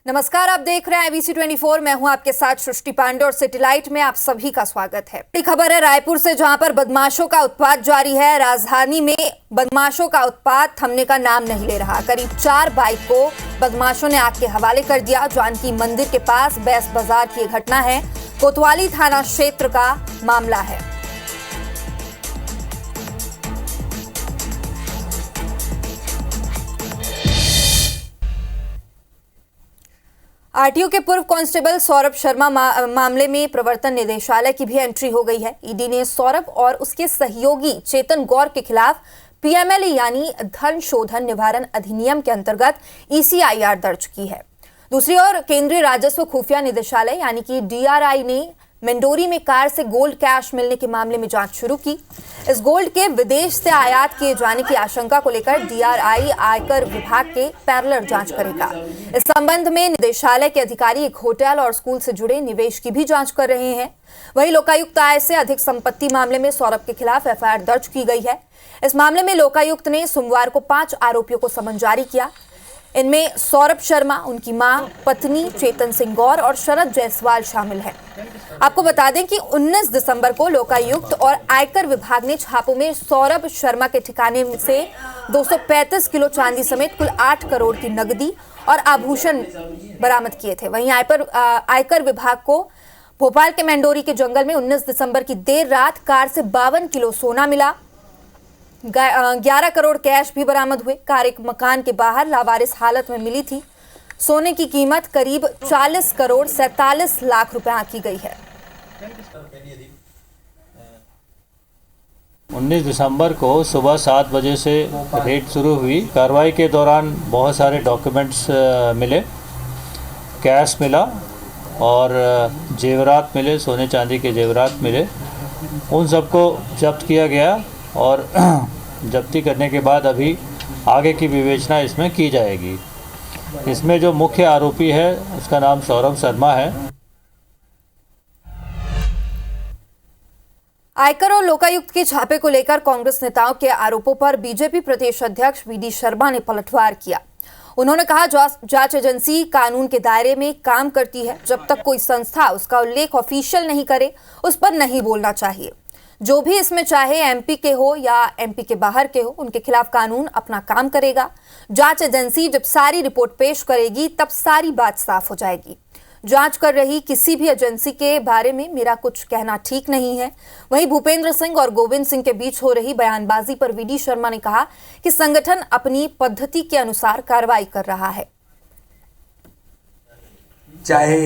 नमस्कार, आप देख रहे हैं IBC 24। मैं हूं आपके साथ सृष्टि पांडे और सिटीलाइट में आप सभी का स्वागत है। बड़ी खबर है रायपुर से, जहां पर बदमाशों का उत्पात जारी है। राजधानी में बदमाशों का उत्पात थमने का नाम नहीं ले रहा। करीब 4 बाइक को बदमाशों ने आग के हवाले कर दिया। जानकी मंदिर के पास बैस बाजार की घटना है। कोतवाली थाना क्षेत्र का मामला है। आरटीओ के पूर्व कांस्टेबल सौरभ शर्मा मामले में प्रवर्तन निदेशालय की भी एंट्री हो गई है। ईडी ने सौरभ और उसके सहयोगी चेतन गौर के खिलाफ पीएमएलए यानी धन शोधन निवारण अधिनियम के अंतर्गत ECIR दर्ज की है। दूसरी ओर केंद्रीय राजस्व खुफिया निदेशालय यानी कि DRI ने मंडोरी में कार से गोल्ड कैश मिलने के मामले में जांच शुरू की। इस गोल्ड के विदेश से आयात किए जाने की आशंका को लेकर DRI आयकर विभाग के पैरेलल जांच करेगा। इस संबंध में निदेशालय के अधिकारी एक होटल और स्कूल से जुड़े निवेश की भी जांच कर रहे हैं। वहीं लोकायुक्त आय से अधिक संपत्ति मामले में सौरभ के खिलाफ FIR दर्ज की गई है। इस मामले में लोकायुक्त ने सोमवार को 5 आरोपियों को समन जारी किया। इनमें सौरभ शर्मा, उनकी मां, पत्नी चेतन सिंह गौर और शरद जायसवाल शामिल हैं। आपको बता दें कि 19 दिसंबर को लोकायुक्त और आयकर विभाग ने छापों में सौरभ शर्मा के ठिकाने से 235 किलो चांदी समेत कुल 8 करोड़ की नकदी और आभूषण बरामद किए थे। वहीं आयकर विभाग को भोपाल के मंडोरी के जंगल में 19 दिसंबर की देर रात कार से 52 किलो सोना मिला। 11 करोड़ कैश भी बरामद हुए। कार एक मकान के बाहर लावारिस हालत में मिली थी। सोने की कीमत करीब 40 करोड़ 47 लाख रुपए आंकी गई है। 19 दिसंबर को सुबह 7 बजे से रेड शुरू हुई। कार्रवाई के दौरान बहुत सारे डॉक्यूमेंट्स मिले, कैश मिला और जेवरात मिले, सोने चांदी के जेवरात मिले। उन सबको जब्त किया गया और जब्ती करने के बाद अभी आगे की विवेचना इसमें की जाएगी। इसमें जो मुख्य आरोपी है उसका नाम सौरभ शर्मा है। आयकर और लोकायुक्त के छापे को लेकर कांग्रेस नेताओं के आरोपों पर बीजेपी प्रदेश अध्यक्ष VD शर्मा ने पलटवार किया। उन्होंने कहा, जांच एजेंसी कानून के दायरे में काम करती है। जब तक कोई संस्था उसका उल्लेख ऑफिशियल नहीं करे, उस पर नहीं बोलना चाहिए। जो भी इसमें चाहे MP के हो या MP के बाहर के हो, उनके खिलाफ कानून अपना काम करेगा। जांच एजेंसी जब सारी रिपोर्ट पेश करेगी तब सारी बात साफ हो जाएगी। जांच कर रही किसी भी एजेंसी के बारे में मेरा कुछ कहना ठीक नहीं है। वहीं भूपेंद्र सिंह और गोविंद सिंह के बीच हो रही बयानबाजी पर VD शर्मा ने कहा कि संगठन अपनी पद्धति के अनुसार कार्रवाई कर रहा है। चाहे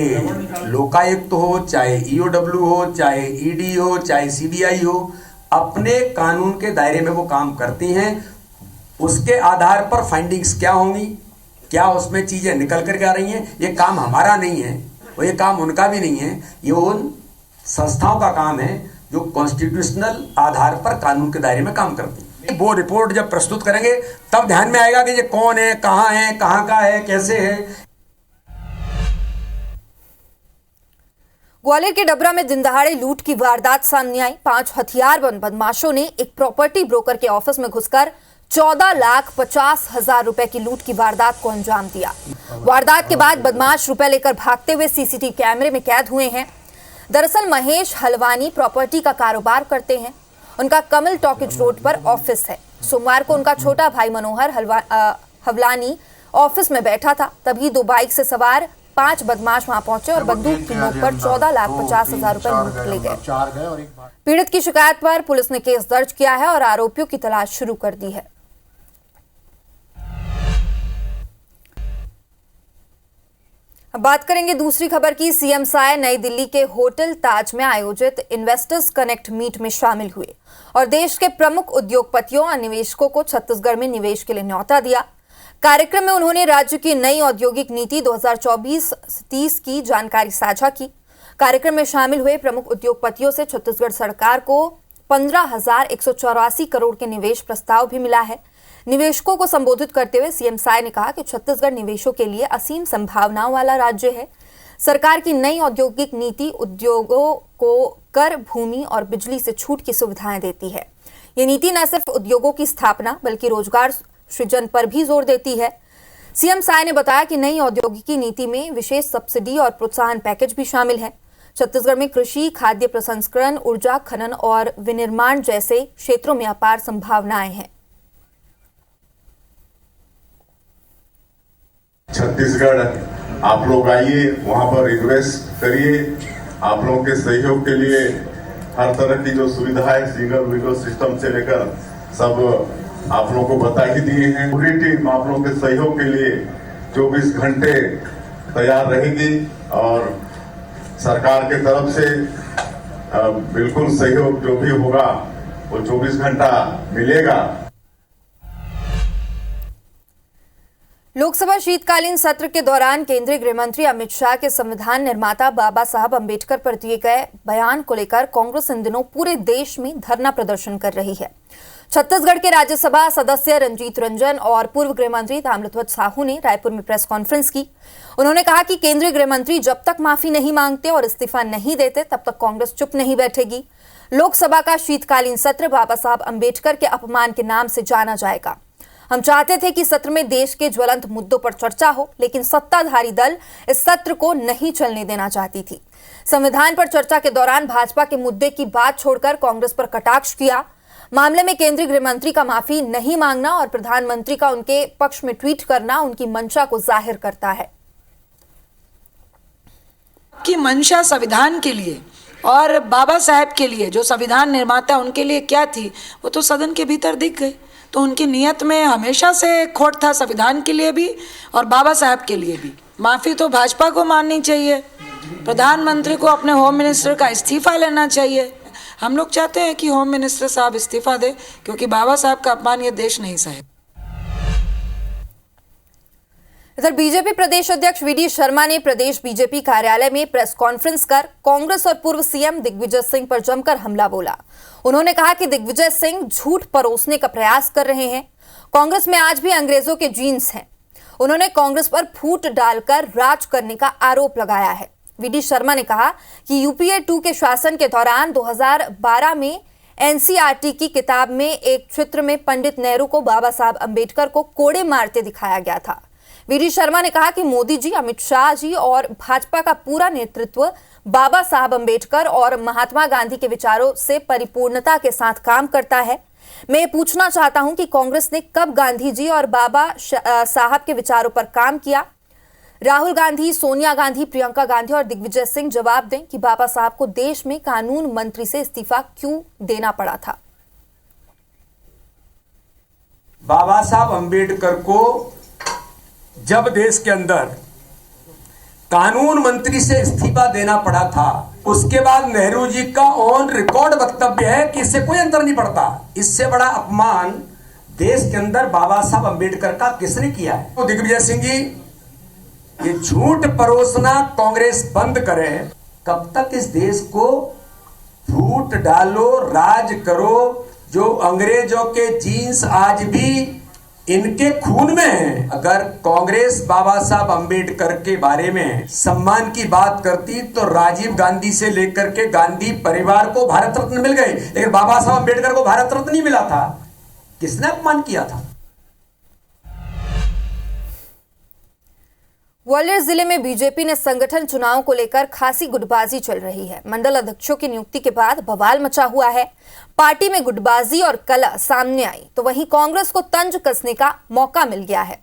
लोकायुक्त हो, चाहे EOW हो, चाहे ED हो, चाहे CBI हो, अपने कानून के दायरे में वो काम करती हैं। उसके आधार पर फाइंडिंग्स क्या होंगी, क्या उसमें चीजें निकल कर आ रही हैं, ये काम हमारा नहीं है और ये काम उनका भी नहीं है। ये उन संस्थाओं का काम है जो कॉन्स्टिट्यूशनल आधार पर कानून के दायरे में काम करती हैं। वो रिपोर्ट जब प्रस्तुत करेंगे तब ध्यान में आएगा कि ये कौन है, कहाँ का है, कैसे है। ग्वालियर के डबरा में दिनदहाड़े लूट की वारदात सामने आई। 5 हथियारबंद बदमाशों ने एक प्रॉपर्टी ब्रोकर के ऑफिस में घुसकर 14,50,000 रुपए की लूट की वारदात को अंजाम दिया। वारदात के बाद बदमाश रुपए लेकर भागते हुए CCTV कैमरे में कैद हुए हैं। दरअसल महेश हलवानी प्रॉपर्टी का कारोबार करते हैं। उनका कमल टॉकीज रोड पर ऑफिस है। सोमवार को उनका छोटा भाई मनोहर हवलानी ऑफिस में बैठा था, तभी 2 बाइक से सवार 5 बदमाश वहां पहुंचे और बंदूक की नोक पर 14,50,000 रुपए लूट ले गए। पीड़ित की शिकायत पर पुलिस ने केस दर्ज किया है और आरोपियों की तलाश शुरू कर दी है। अब बात करेंगे दूसरी खबर की। CM साय नई दिल्ली के होटल ताज में आयोजित इन्वेस्टर्स कनेक्ट मीट में शामिल हुए और देश के प्रमुख उद्योगपतियों और निवेशकों को छत्तीसगढ़ में निवेश के लिए न्योता दिया। कार्यक्रम में उन्होंने राज्य की नई औद्योगिक नीति 2024-30 की जानकारी साझा की। कार्यक्रम में शामिल हुए प्रमुख उद्योगपतियों से छत्तीसगढ़ सरकार को 15,184 करोड़ के निवेश प्रस्ताव भी मिला है। निवेशकों को संबोधित करते हुए CM साय ने कहा कि छत्तीसगढ़ निवेशों के लिए असीम संभावनाओं वाला राज्य है। सरकार की नई औद्योगिक नीति उद्योगों को कर, भूमि और बिजली से छूट की सुविधाएं देती है। ये नीति न सिर्फ उद्योगों की स्थापना बल्कि रोजगार सृजन पर भी जोर देती है। सीएम साय ने बताया कि नई औद्योगिकी नीति में विशेष सब्सिडी और प्रोत्साहन पैकेज भी शामिल है। छत्तीसगढ़ में कृषि, खाद्य प्रसंस्करण, ऊर्जा, खनन और विनिर्माण जैसे क्षेत्रों में अपार संभावनाएं हैं। छत्तीसगढ़ आप लोग आइए, वहां पर इन्वेस्ट करिए। आप लोगों के सहयोग के लिए हर तरह की जो सुविधा है, सिंगल विंडो सिस्टम से लेकर सब आप लोगों को बता ही दिए हैं। पूरी टीम आप लोगों के सहयोग के लिए 24 घंटे तैयार रहेगी और सरकार के तरफ से बिल्कुल सहयोग जो भी होगा वो 24 घंटा मिलेगा। लोकसभा शीतकालीन सत्र के दौरान केंद्रीय गृह मंत्री अमित शाह के संविधान निर्माता बाबा साहब अंबेडकर पर दिए गए बयान को लेकर कांग्रेस इन दिनों पूरे देश में धरना प्रदर्शन कर रही है। छत्तीसगढ़ के राज्यसभा सदस्य रंजीत रंजन और पूर्व गृह मंत्री ताम्रध्वज साहू ने रायपुर में प्रेस कॉन्फ्रेंस की। उन्होंने कहा कि केंद्रीय गृह मंत्री जब तक माफी नहीं मांगते और इस्तीफा नहीं देते तब तक कांग्रेस चुप नहीं बैठेगी। लोकसभा का शीतकालीन सत्र बाबा साहब अंबेडकर के अपमान के नाम से जाना जाएगा। हम चाहते थे कि सत्र में देश के ज्वलंत मुद्दों पर चर्चा हो, लेकिन सत्ताधारी दल इस सत्र को नहीं चलने देना चाहती थी। संविधान पर चर्चा के दौरान भाजपा के मुद्दे की बात छोड़कर कांग्रेस पर कटाक्ष किया। मामले में केंद्रीय गृह मंत्री का माफी नहीं मांगना और प्रधानमंत्री का उनके पक्ष में ट्वीट करना उनकी मंशा को जाहिर करता है कि मंशा संविधान के लिए और बाबा साहब के लिए, जो संविधान निर्माता उनके लिए क्या थी, वो तो सदन के भीतर दिख गई। तो उनकी नीयत में हमेशा से खोट था, संविधान के लिए भी और बाबा साहब के लिए भी। माफ़ी तो भाजपा को माननी चाहिए, प्रधानमंत्री को अपने होम मिनिस्टर का इस्तीफा लेना चाहिए। हम लोग चाहते हैं कि होम मिनिस्टर साहब इस्तीफा दे, क्योंकि बाबा साहब का अपमान ये देश नहीं सहे। इधर बीजेपी प्रदेश अध्यक्ष वीडी शर्मा ने प्रदेश बीजेपी कार्यालय में प्रेस कॉन्फ्रेंस कर कांग्रेस और पूर्व सीएम दिग्विजय सिंह पर जमकर हमला बोला। उन्होंने कहा कि दिग्विजय सिंह झूठ परोसने का प्रयास कर रहे हैं। कांग्रेस में आज भी अंग्रेजों के जीन्स हैं। उन्होंने कांग्रेस पर फूट डालकर राज करने का आरोप लगाया है। वीडी शर्मा ने कहा कि यूपीए 2 के शासन के दौरान 2012 में एनसीईआरटी की किताब में एक चित्र में पंडित नेहरू को बाबा साहब अंबेडकर को कोड़े मारते दिखाया गया था। वीडी शर्मा ने कहा कि मोदी जी, अमित शाह जी और भाजपा का पूरा नेतृत्व बाबा साहब अंबेडकर और महात्मा गांधी के विचारों से परिपूर्णता के साथ काम करता है। मैं पूछना चाहता हूं कि कांग्रेस ने कब गांधी जी और बाबा साहब के विचारों पर काम किया? राहुल गांधी, सोनिया गांधी, प्रियंका गांधी और दिग्विजय सिंह जवाब दें कि बाबा साहब को देश में कानून मंत्री से इस्तीफा क्यों देना पड़ा था। बाबा साहब अंबेडकर को जब देश के अंदर कानून मंत्री से इस्तीफा देना पड़ा था, उसके बाद नेहरू जी का ऑन रिकॉर्ड वक्तव्य है कि इससे कोई अंतर नहीं पड़ता। इससे बड़ा अपमान देश के अंदर बाबा साहब अंबेडकर का किसने किया है? तो दिग्विजय सिंह जी, ये झूठ परोसना कांग्रेस बंद करे। कब तक इस देश को फूट डालो, राज करो? जो अंग्रेजों के जीन्स आज भी इनके खून में है। अगर कांग्रेस बाबा साहब अंबेडकर के बारे में सम्मान की बात करती तो राजीव गांधी से लेकर के गांधी परिवार को भारत रत्न मिल गए, लेकिन बाबा साहब अंबेडकर को भारत रत्न नहीं मिला था। किसने अपमान किया था? ग्वालियर जिले में बीजेपी ने संगठन चुनाव को लेकर खासी गुटबाजी चल रही है। मंडल अध्यक्षों की नियुक्ति के बाद बवाल मचा हुआ है। पार्टी में गुटबाजी और कलह सामने आई तो वहीं कांग्रेस को तंज कसने का मौका मिल गया है।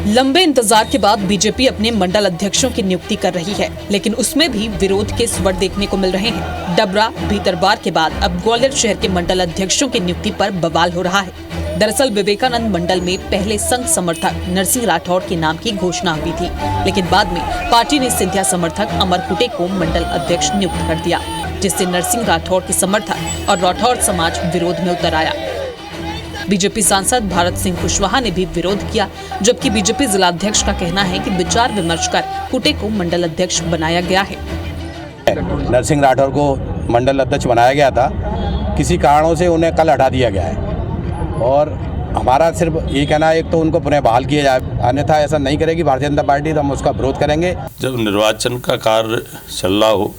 लंबे इंतजार के बाद बीजेपी अपने मंडल अध्यक्षों की नियुक्ति कर रही है, लेकिन उसमें भी विरोध के स्वर देखने को मिल रहे हैं। डबरा, भीतरबार के बाद अब ग्वालियर शहर के मंडल अध्यक्षों की नियुक्ति पर बवाल हो रहा है। दरअसल विवेकानंद मंडल में पहले संघ समर्थक नरसिंह राठौड़ के नाम की घोषणा हुई थी, लेकिन बाद में पार्टी ने सिंधिया समर्थक अमर कुटे को मंडल अध्यक्ष नियुक्त कर दिया, जिससे नरसिंह राठौड़ के समर्थक और राठौड़ समाज विरोध में उतर आया। बीजेपी सांसद भारत सिंह कुशवाहा ने भी विरोध किया, जबकि बीजेपी जिलाध्यक्ष का कहना है कि विचार विमर्श कर कुटे को मंडल अध्यक्ष बनाया गया है। नरसिंह राठौड़ को मंडल अध्यक्ष बनाया गया था, किसी कारणों से उन्हें कल हटा दिया गया है और हमारा सिर्फ ये कहना है, एक तो उनको पुनः बहाल किया जाए, अन्यथा ऐसा नहीं करेगी भारतीय जनता पार्टी तो हम उसका विरोध करेंगे। जब निर्वाचन का कार्य चल रहा हो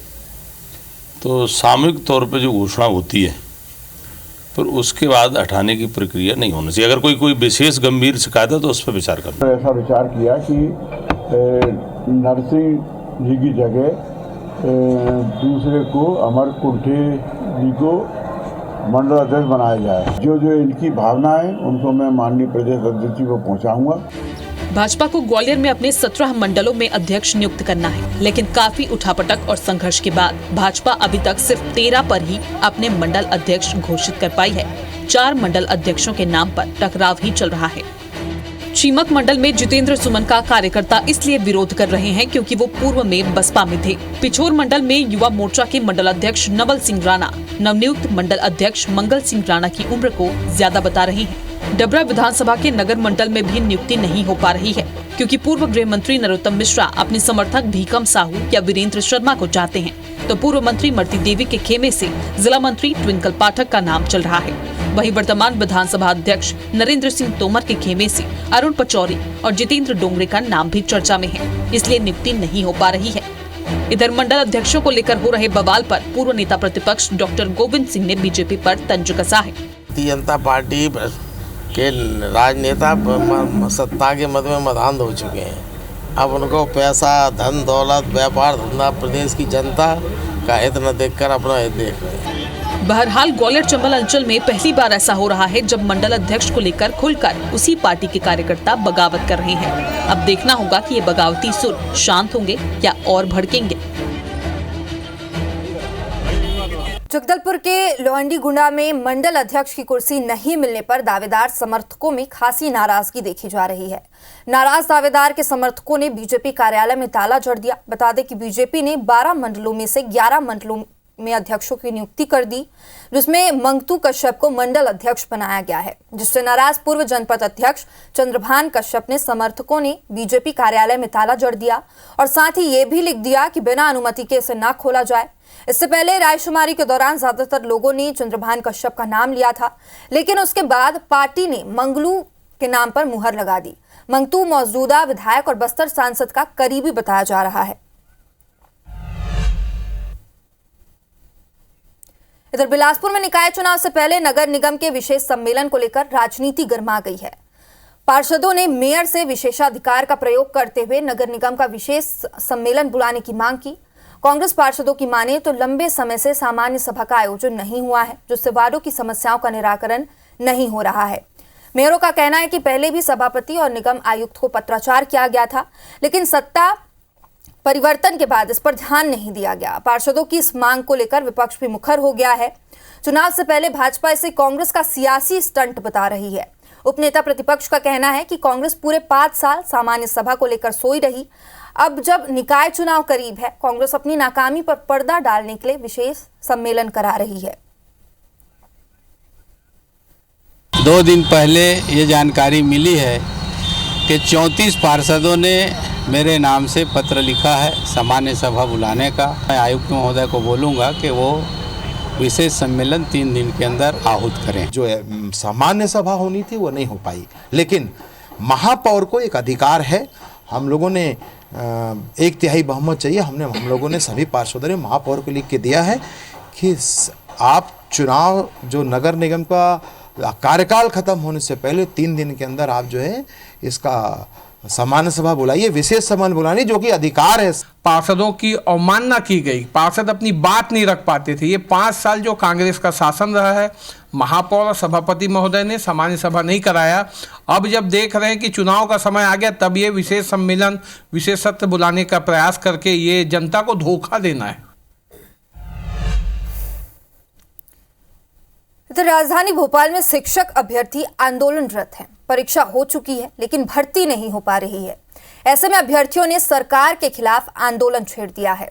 तो सामूहिक तौर पे जो घोषणा होती है पर उसके बाद हटाने की प्रक्रिया नहीं होनी चाहिए। अगर कोई विशेष गंभीर शिकायत है तो उस पर विचार करना। ऐसा विचार किया कि नरसिंह जी की जगह दूसरे को अमर कुंठे जी को मंडल अध्यक्ष बनाया जाए। जो इनकी भावना है उनको मैं माननीय प्रदेश अध्यक्ष जी को पहुंचाऊंगा। भाजपा को ग्वालियर में अपने 17 मंडलों में अध्यक्ष नियुक्त करना है, लेकिन काफी उठापटक और संघर्ष के बाद भाजपा अभी तक सिर्फ 13 पर ही अपने मंडल अध्यक्ष घोषित कर पाई है। 4 मंडल अध्यक्षों के नाम पर टकराव ही चल रहा है। चीमक मंडल में जितेंद्र सुमन का कार्यकर्ता इसलिए विरोध कर रहे हैं क्योंकि वो पूर्व में बसपा में थे। पिछोर मंडल में युवा मोर्चा के मंडल अध्यक्ष नवल सिंह राणा नवनियुक्त मंडल अध्यक्ष मंगल सिंह राणा की उम्र को ज्यादा बता रही हैं। डबरा विधानसभा के नगर मंडल में भी नियुक्ति नहीं हो पा रही है क्योंकि पूर्व गृह मंत्री नरोत्तम मिश्रा अपने समर्थक भीकम साहू या वीरेंद्र शर्मा को चाहते हैं, तो पूर्व मंत्री मरती देवी के खेमे से जिला मंत्री ट्विंकल पाठक का नाम चल रहा है। वहीं वर्तमान विधानसभा अध्यक्ष नरेंद्र सिंह तोमर के खेमे से अरुण पचौरी और जितेंद्र डोंगरे का नाम भी चर्चा में है, इसलिए नियुक्ति नहीं हो पा रही है। इधर मंडल अध्यक्षों को लेकर हो रहे बवाल पर पूर्व नेता प्रतिपक्ष डॉक्टर गोविंद सिंह ने बीजेपी पर तंज कसा है। भारतीय जनता पार्टी के राजनेता सत्ता के मद में मदान हो चुके हैं। अब उनको पैसा, धन दौलत, व्यापार धंधा प्रदेश की जनता का हित न देखकर अपना हित देख रहे हैं। बहरहाल ग्वालियर चंबल अंचल में पहली बार ऐसा हो रहा है जब मंडल अध्यक्ष को लेकर खुलकर उसी पार्टी के कार्यकर्ता बगावत कर रहे हैं। अब देखना होगा कि ये बगावती सुर शांत होंगे या और भड़केंगे। जगदलपुर के लोहंडीगुंडा में मंडल अध्यक्ष की कुर्सी नहीं मिलने पर दावेदार समर्थकों में खासी नाराजगी देखी जा रही है। नाराज दावेदार के समर्थकों ने बीजेपी कार्यालय में ताला जड़ दिया। बता दें कि बीजेपी ने 12 मंडलों में से 11 मंडलों में अध्यक्षों की नियुक्ति कर दी, जिसमें मंगतू कश्यप को मंडल अध्यक्ष बनाया गया है, जिससे नाराज पूर्व जनपद अध्यक्ष चंद्रभान कश्यप ने समर्थकों ने बीजेपी कार्यालय में ताला जड़ दिया और साथ ही ये भी लिख दिया कि बिना अनुमति के इसे न खोला जाए। इससे पहले रायशुमारी के दौरान ज्यादातर लोगों ने चंद्रभान कश्यप का नाम लिया था, लेकिन उसके बाद पार्टी ने मंगलू के नाम पर मुहर लगा दी। मंगतू मौजूदा विधायक और बस्तर सांसद का करीबी बताया जा रहा है। इधर बिलासपुर में निकाय चुनाव से पहले नगर निगम के विशेष सम्मेलन को लेकर राजनीति गर्मा गई है। पार्षदों ने मेयर से विशेषाधिकार का प्रयोग करते हुए नगर निगम का विशेष सम्मेलन बुलाने की मांग की। कांग्रेस पार्षदों की माने तो लंबे समय से सामान्य सभा का आयोजन नहीं हुआ है, जिससे वार्डों की समस्याओं का निराकरण नहीं हो रहा है। मेयरों का कहना है कि पहले भी सभापति और निगम आयुक्त को पत्राचार किया गया था, लेकिन सत्ता परिवर्तन के बाद इस पर ध्यान नहीं दिया गया। पार्षदों की इस मांग को लेकर विपक्ष भी मुखर हो गया है। चुनाव से पहले भाजपा इसे कांग्रेस का सियासी स्टंट बता रही है। उपनेता प्रतिपक्ष का कहना है कि कांग्रेस पूरे 5 साल सामान्य सभा को लेकर सोई रही। अब जब निकाय चुनाव करीब है, कांग्रेस अपनी नाकामी पर पर्दा डालने के लिए विशेष सम्मेलन करा रही है। 2 दिन पहले ये जानकारी मिली है कि 34 पार्षदों ने मेरे नाम से पत्र लिखा है सामान्य सभा बुलाने का। मैं आयुक्त महोदय को बोलूँगा कि वो विशेष सम्मेलन 3 दिन के अंदर आहूत करें। जो सामान्य सभा होनी थी वो नहीं हो पाई, लेकिन महापौर को एक अधिकार है। हम लोगों ने 1/3 बहुमत चाहिए। हम लोगों ने सभी पार्षदों ने महापौर को लिख के दिया है कि आप चुनाव जो नगर निगम का कार्यकाल खत्म होने से पहले 3 दिन के अंदर आप जो है इसका सामान्य सभा बुलाइए, विशेष सम्मेलन बुलानी, जो कि अधिकार है। पार्षदों की अवमानना की गई, पार्षद अपनी बात नहीं रख पाते थे। ये 5 साल जो कांग्रेस का शासन रहा है, महापौर और सभापति महोदय ने सामान्य सभा नहीं कराया। अब जब देख रहे हैं कि चुनाव का समय आ गया, तब ये विशेष सम्मेलन, विशेष सत्र बुलाने का प्रयास करके ये जनता को धोखा देना है। इधर राजधानी भोपाल में शिक्षक अभ्यर्थी आंदोलनरत हैं। परीक्षा हो चुकी है, लेकिन भर्ती नहीं हो पा रही है। ऐसे में अभ्यर्थियों ने सरकार के खिलाफ आंदोलन छेड़ दिया है।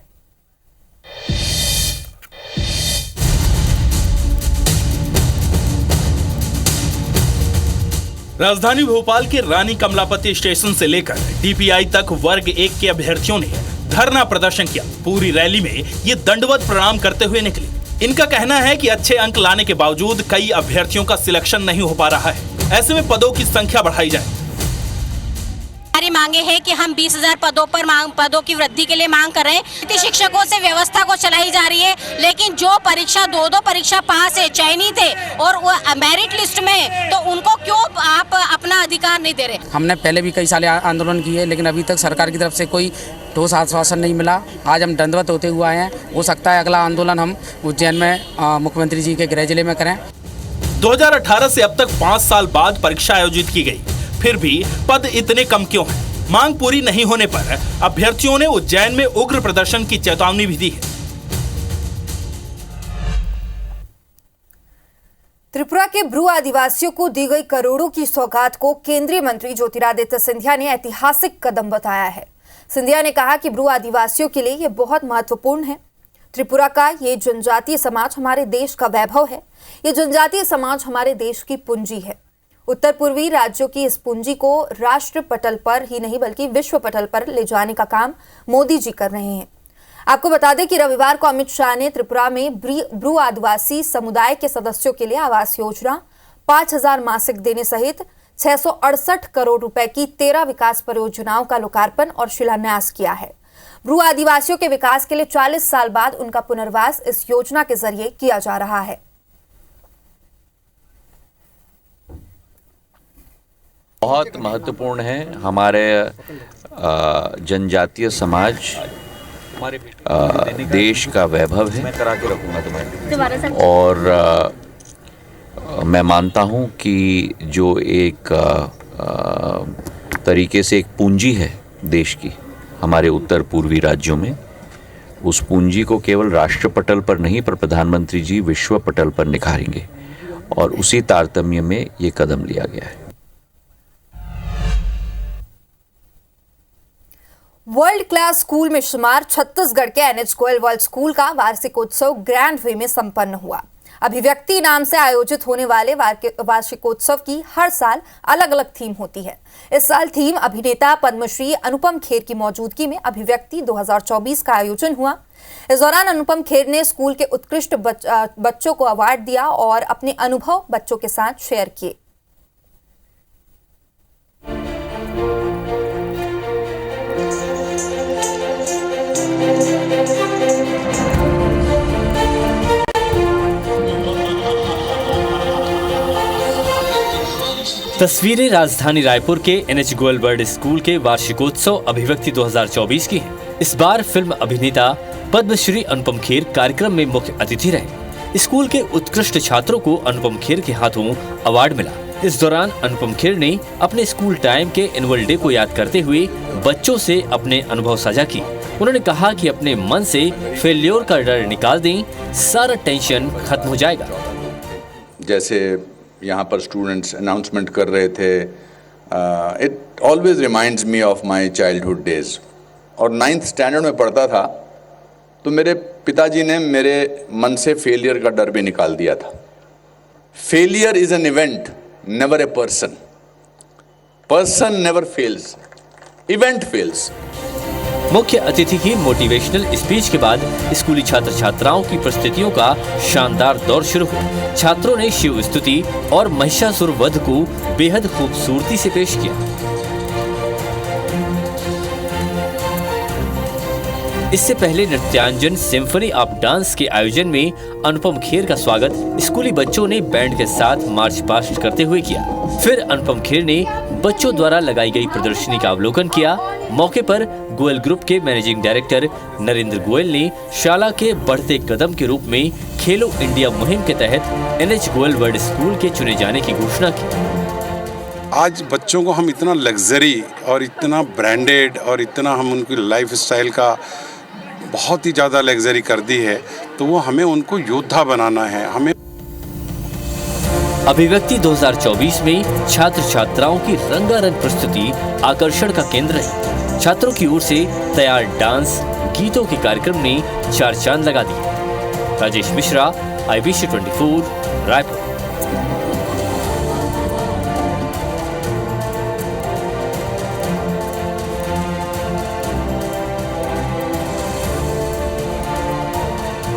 राजधानी भोपाल के रानी कमलापति स्टेशन से लेकर डीपीआई तक वर्ग 1 के अभ्यर्थियों ने धरना प्रदर्शन किया। पूरी रैली में ये दंडवत प्रणाम करते हुए निकले। इनका कहना है कि अच्छे अंक लाने के बावजूद कई अभ्यर्थियों का सिलेक्शन नहीं हो पा रहा है। ऐसे में पदों की संख्या बढ़ाई जाए। हमारी मांगे हैं कि हम 20,000 पदों की वृद्धि के लिए मांग कर रहे हैं। शिक्षकों से व्यवस्था को चलाई जा रही है, लेकिन जो परीक्षा दो परीक्षा पास है, चयनित है और वो मेरिट लिस्ट में है, तो उनको क्यों आप अपना अधिकार नहीं दे रहे? हमने पहले भी कई साल आंदोलन किए, लेकिन अभी तक सरकार की तरफ से कोई ठोस आश्वासन नहीं मिला। आज हम दंडवत होते हुए आए हैं। हो सकता है अगला आंदोलन हम उज्जैन में मुख्यमंत्री जी के गृह जिले में करें। 2018 से अब तक 5 साल बाद परीक्षा आयोजित की गई, फिर भी पद इतने कम क्यों हैं? मांग पूरी नहीं होने पर अभ्यर्थियों ने उज्जैन में उग्र प्रदर्शन की चेतावनी भी दी है। त्रिपुरा के ब्रू आदिवासियों को दी गई करोड़ों की सौगात को केंद्रीय मंत्री ज्योतिरादित्य सिंधिया ने ऐतिहासिक कदम बताया है। सिंधिया ने कहा कि ब्रू आदिवासियों के लिए यह बहुत महत्वपूर्ण है। त्रिपुरा का ये जनजातीय समाज हमारे देश का वैभव है। ये जनजातीय समाज हमारे देश की पूंजी है। उत्तर पूर्वी राज्यों की इस पूंजी को राष्ट्र पटल पर ही नहीं बल्कि विश्व पटल पर ले जाने का काम मोदी जी कर रहे हैं। आपको बता दें कि रविवार को अमित शाह ने त्रिपुरा में ब्रू आदिवासी समुदाय के सदस्यों के लिए आवास योजना, 5,000 मासिक देने सहित 668 करोड़ रुपए की 13 विकास परियोजनाओं का लोकार्पण और शिलान्यास किया है। ब्रू आदिवासियों के विकास के लिए 40 साल बाद उनका पुनर्वास इस योजना के जरिए किया जा रहा है। बहुत महत्वपूर्ण है। हमारे जनजातीय समाज देश का वैभव है और मैं मानता हूं कि जो एक तरीके से एक पूंजी है देश की हमारे उत्तर पूर्वी राज्यों में, उस पूंजी को केवल राष्ट्र पटल पर नहीं पर प्रधानमंत्री जी विश्व पटल पर निखारेंगे और उसी तारतम्य में ये कदम लिया गया है। वर्ल्ड क्लास स्कूल में शुमार छत्तीसगढ़ के NH गोयल वर्ल्ड स्कूल का वार्षिकोत्सव ग्रैंड वे में संपन्न हुआ। अभिव्यक्ति नाम से आयोजित होने वाले वार्षिकोत्सव की हर साल अलग अलग थीम होती है। इस साल थीम अभिनेता पद्मश्री अनुपम खेर की मौजूदगी में अभिव्यक्ति 2024 का आयोजन हुआ। इस दौरान अनुपम खेर ने स्कूल के उत्कृष्ट बच्चों को अवार्ड दिया और अपने अनुभव बच्चों के साथ शेयर किए। तस्वीरें राजधानी रायपुर के NH गोयल वर्ल्ड स्कूल के वार्षिकोत्सव अभिव्यक्ति 2024 की हैं। इस बार फिल्म अभिनेता पद्मश्री अनुपम खेर कार्यक्रम में मुख्य अतिथि रहे। स्कूल के उत्कृष्ट छात्रों को अनुपम खेर के हाथों अवार्ड मिला। इस दौरान अनुपम खेर ने अपने स्कूल टाइम के एनुअल डे को याद करते हुए बच्चों से अपने अनुभव साझा किए। उन्होंने कहा कि अपने मन से फेल्योर का डर निकाल दें, सारा टेंशन खत्म हो जाएगा। जैसे यहाँ पर स्टूडेंट्स अनाउंसमेंट कर रहे थे, it always reminds me of my childhood days. और 9th स्टैंडर्ड में पढ़ता था तो मेरे पिताजी ने मेरे मन से फेलियर का डर भी निकाल दिया था। Failure is an event, never a person. Person never fails, event fails. मुख्य अतिथि की मोटिवेशनल स्पीच के बाद स्कूली छात्र छात्राओं की प्रस्तुतियों का शानदार दौर शुरू हुआ। छात्रों ने शिव स्तुति और महिषासुर वध को बेहद खूबसूरती से पेश किया। इससे पहले नृत्यांजन सिम्फनी ऑफ डांस के आयोजन में अनुपम खेर का स्वागत स्कूली बच्चों ने बैंड के साथ मार्च पास्ट करते हुए किया। फिर अनुपम खेर ने बच्चों द्वारा लगाई गई प्रदर्शनी का अवलोकन किया। मौके पर गोयल ग्रुप के मैनेजिंग डायरेक्टर नरेंद्र गोयल ने शाला के बढ़ते कदम के रूप में खेलो इंडिया मुहिम के तहत NH गोयल वर्ल्ड स्कूल के चुने जाने की घोषणा की। आज बच्चों को हम इतना लग्जरी और इतना ब्रांडेड और इतना हम उनकी लाइफ स्टाइल का बहुत ही ज़्यादा लग्जरी कर दी है, तो वो हमें उनको योद्धा बनाना है। हमें अभिव्यक्ति 2024 में छात्र छात्राओं की रंगारंग प्रस्तुति आकर्षण का केंद्र है। छात्रों की ओर से तैयार डांस गीतों के कार्यक्रम ने 4 चांद लगा दिए। राजेश मिश्रा, IBC 24, रायपुर।